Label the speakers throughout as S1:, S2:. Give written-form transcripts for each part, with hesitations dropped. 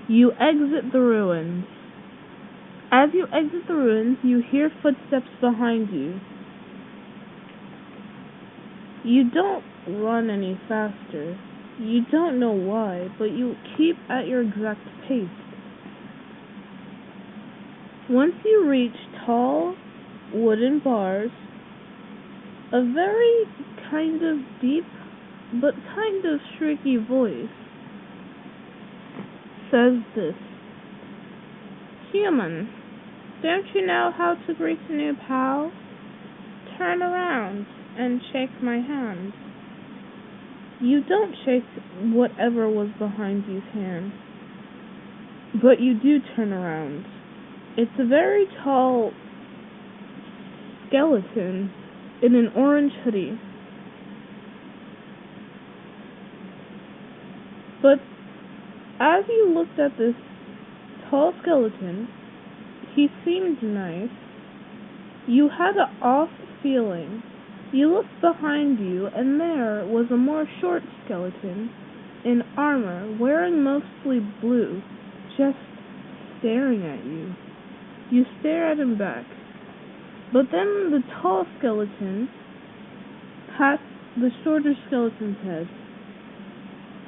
S1: You exit the ruins. As you exit the ruins, you hear footsteps behind you. You don't run any faster. You don't know why, but you keep at your exact pace. Once you reach tall wooden bars, a very kind of deep but kind of shrieky voice says this. Human, don't you know how to greet a new pal? Turn around and shake my hand. You don't shake whatever was behind you's hand, but you do turn around. It's a very tall skeleton in an orange hoodie. But as you looked at this tall skeleton, he seemed nice. You had an off feeling. You looked behind you, and there was a more short skeleton in armor, wearing mostly blue, just staring at you. You stare at him back. But then the tall skeleton pats the shorter skeleton's head.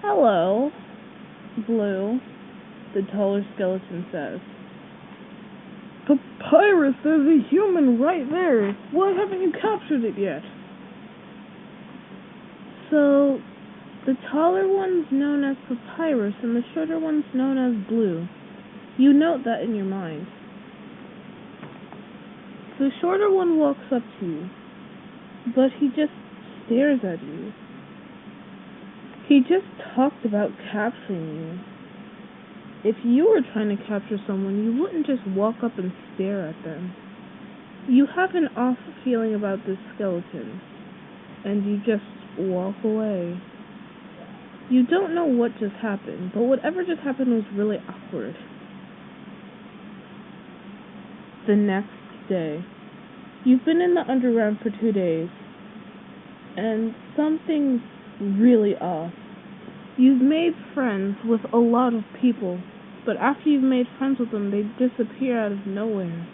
S1: Hello, Blue, the taller skeleton says. Papyrus, there's a human right there. Why haven't you captured it yet? So, the taller one's known as Papyrus and the shorter one's known as Blue. You note that in your mind. The shorter one walks up to you, but he just stares at you. He just talked about capturing you. If you were trying to capture someone, you wouldn't just walk up and stare at them. You have an off feeling about this skeleton, and you just walk away. You don't know what just happened, but whatever just happened was really awkward. The next day. You've been in the underground for 2 days, and something's really off. You've made friends with a lot of people, but after you've made friends with them, they disappear out of nowhere.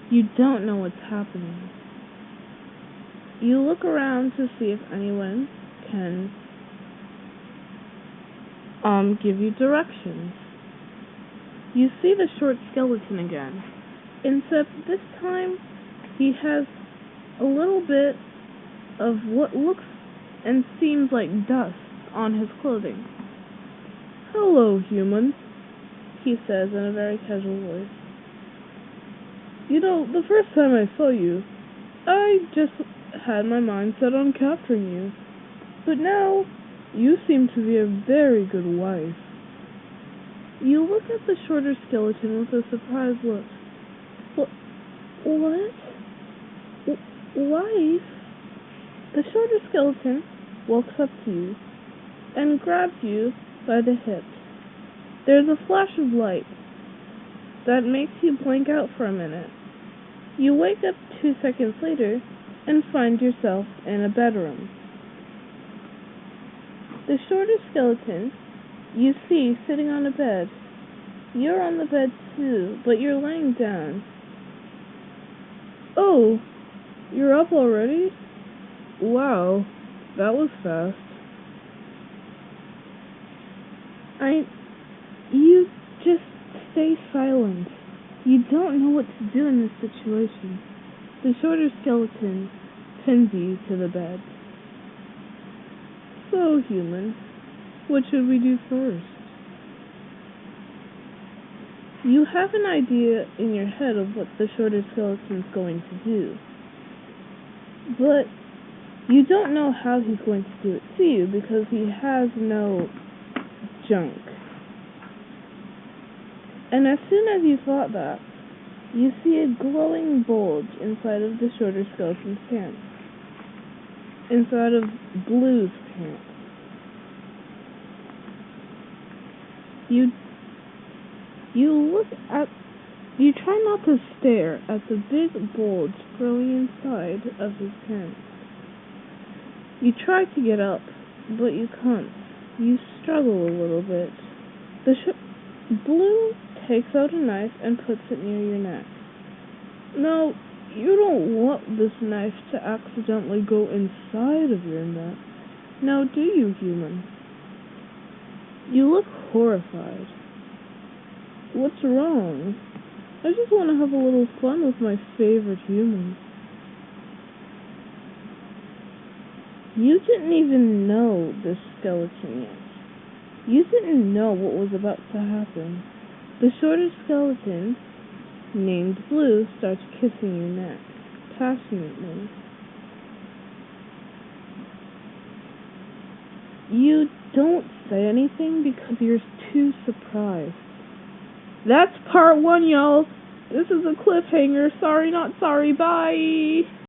S1: You don't know what's happening. You look around to see if anyone can give you directions. You see the short skeleton again, except this time he has a little bit of what looks and seems like dust on his clothing. Hello, human, he says in a very casual voice. You know, the first time I saw you, I just had my mind set on capturing you. But now, you seem to be a very good wife. You look at the shorter skeleton with a surprised look. What? Wife? The shorter skeleton walks up to you and grabs you by the hip. There's a flash of light that makes you blank out for a minute. You wake up 2 seconds later and find yourself in a bedroom. The shorter skeleton you see sitting on a bed. You're on the bed too, but you're laying down. Oh, you're up already? Wow, that was fast. You just stay silent. You don't know what to do in this situation. The shorter skeleton pins you to the bed. So, human, what should we do first? You have an idea in your head of what the shorter skeleton's going to do, but you don't know how he's going to do it to you because he has no junk. And as soon as you thought that, you see a glowing bulge inside of the shorter skeleton's pants. Inside of Blue's pants. You try not to stare at the big bulge growing inside of his pants. You try to get up, but you can't. You struggle a little bit. Blue takes out a knife and puts it near your neck. Now, you don't want this knife to accidentally go inside of your neck. Now, do you, human? You look horrified. What's wrong? I just want to have a little fun with my favorite humans. You didn't even know this skeleton yet. You didn't know what was about to happen. The shorter skeleton, named Blue, starts kissing your neck, passionately. You don't say anything because you're too surprised. That's part 1, y'all. This is a cliffhanger. Sorry, not sorry. Bye.